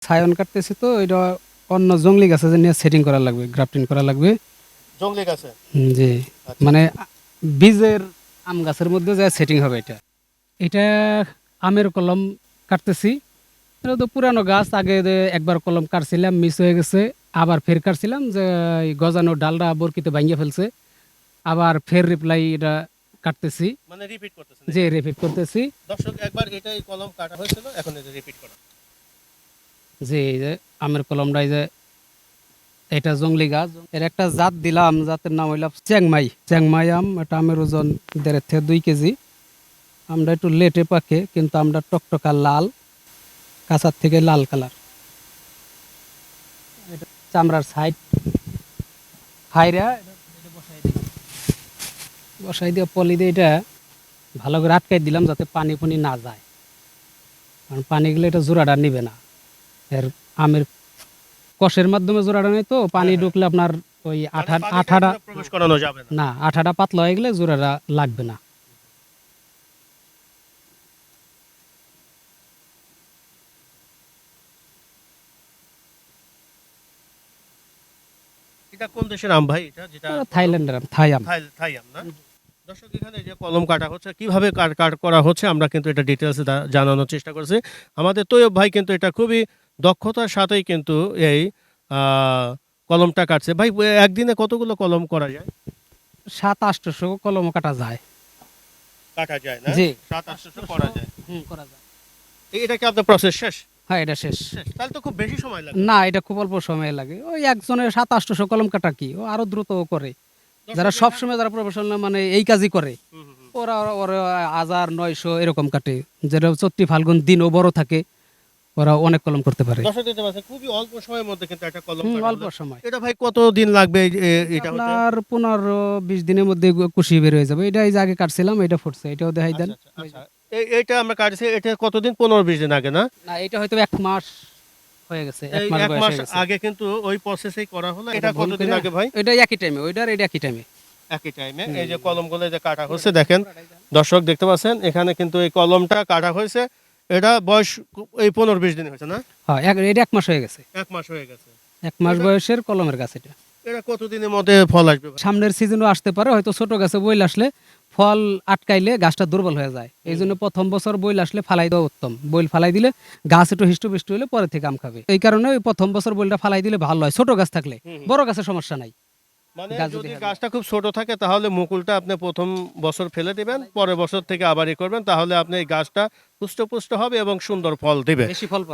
ছায়ন কাটতেছি তো এটা অন্য জংলি গাছে যে নিয়ে সেটিং করা লাগবে, গ্রাফটিং করা লাগবে। জংলি গাছে? জি, আচ্ছা, মানে আচ্ছা। বীজের আম গাছের মধ্যে যা সেটিং হবে এটা। এটা আমের কলম কাটতেছি। এটা তো পুরানো গাছ, আগে যে একবার কলম কাটছিলাম মিস হয়ে গেছে, আবার ফের কাটছিলাম যে এই গজানো ডালটা বরকিতে ভাঙিয়ে ফেলছে, আবার ফের রিপ্লাই এটা কাটতেছি, মানে রিপিট করতেছেন যে এটা? রিপিট করতেছি। দর্শক একবার এটা এই কলম কাটা হয়েছিল, এখন এটা রিপিট করা। যে এই যে আমের কলমটা, এই যে এটা জংলি গাছ, এর একটা জাত দিলাম, জাতের নাম হইল চ্যাংমাই। চ্যাংমাই আম, এটা আমের ওজন 1.5 থেকে 2 কেজি। আমটা একটু লেটে পাকে, কিন্তু আমটা টকটকা লাল, কাঁচার থেকে লাল কালার। এটা চামড়ার সাইড ফাইরা বসাই দিয়ে পলি দিয়ে এটা ভালো করে আটকাই দিলাম, যাতে পানি ফুনি না যায়, কারণ পানি গেলে এটা জোড়াটা নিবে না। এর আমের কষের মাধ্যমে জোড়াটা নেই তো, পানি হ্যাঁ। ঢুকলে আপনার ওই মানে পানিটা আঠাটা, এখানে প্রবেশ করানো যাবে না। না আঠাটা পাতলা হয়ে গেলে জোড়াটা লাগবে না। এটা কোন দেশের আম ভাই এটা, যেটা থাইল্যান্ডের আম, থাই আম। থাই আম না? দর্শক এখানে যে কলম কাটা হচ্ছে, কিভাবে কাট করা হচ্ছে আমরা কিন্তু এটা ডিটেলসে জানানোর চেষ্টা করছি। আমাদের তৈয়ব ভাই কিন্তু এটা খুবই দক্ষতার সাথেই কিন্তু এই আহ, কলমটা কাটছে। ভাই একদিনে কতগুলো কলম করা যায়? 700-800 কলম কাটা যায়। কাটা যায় না? জি, 700-800 করা যায়। করা যায়। এটা কি আপনার প্রসেস শেষ? হ্যাঁ, এটা শেষ। শেষ, তাহলে তো খুব বেশি সময় লাগে। না, এটা খুব অল্প সময় লাগে। ওই একজনের 700-800 কলম কাটা কি, ও আরো দ্রুত করে। যারা দর্শক সবসময় যারা প্রফেশনাল মানে এই কাজই করে, হুম, হুম, হুম। ওরা ওরা 1000-900 এরকম কাটে। যেটা চৈত্র ফাল্গুন দিনও বড় থাকে, ওরা অনেক কলম করতে পারে। দর্শক দেখতে পাচ্ছেন খুবই অল্প সময়ের মধ্যে কিন্তু একটা কলম কাটা অল্প হলো। সময়। এটা ভাই কত দিন লাগবে এটা হতে? আপনার 15-20 দিনের মধ্যে কুশি বের হয়ে যাবে। এটা এই যে আগে কাটছিলাম, এটা ফুটছে, এটাও দেখাই দেন। আচ্ছা, আচ্ছা, আচ্ছা। এইটা আমরা কাটছি, এটা কতদিন? 15-20 দিন আগে না? না, এটা হয়তো 1 মাস হয়ে গেছে, 1 এই মাস 1 বয়স মাস হয়ে গেছে। আগে কিন্তু ওই প্রসেসেই করা হলো। এটা এটা ভুল কতদিন করে আগে ভাই? এটা একই টাইমে, ওইটার এটা একই টাইমে। একই টাইমে এই যে কলমগুলো যে কাটা হচ্ছে, দেখেন দর্শক দেখতে পাচ্ছেন এখানে কিন্তু এই কলমটা কাটা হয়েছে। এটা বয়স এই 15-20 দিন হয়েছে না? হ্যাঁ, এটা 1 মাস হয়ে গেছে। 1 মাস হয়ে গেছে। 1 মাস বয়সের কলমের গাছ এটা। এটা কতদিনের মধ্যে ফল আসবে ভাই? সামনের সিজনও আসতে পারে, হয়তো ছোট গাছে বইল আসলে ফল আটকাইলে গাছটা দুর্বল হয়ে যায়। এই জন্য প্রথম বছর বইল আসলে ফালাই দেওয়া উত্তম। বইল ফালাই দিলে গাছ একটু হিষ্টপুষ্ট হলে পরে থেকে আম খাবে। এই কারণে ওই প্রথম বছর বইলটা ফালাই দিলে ভালো হয়, ছোট গাছ থাকলে। বড় গাছের সমস্যা নাই। মানে গাছ যদি যদি হয়। গাছটা খুব ছোট থাকে তাহলে মুকুলটা আপনি প্রথম বছর ফেলে দিবেন, পরের বছর থেকে আবার করবেন, তাহলে আপনি এই গাছটা পুষ্ট হবে এবং সুন্দর ফল দিবে। বেশি ফল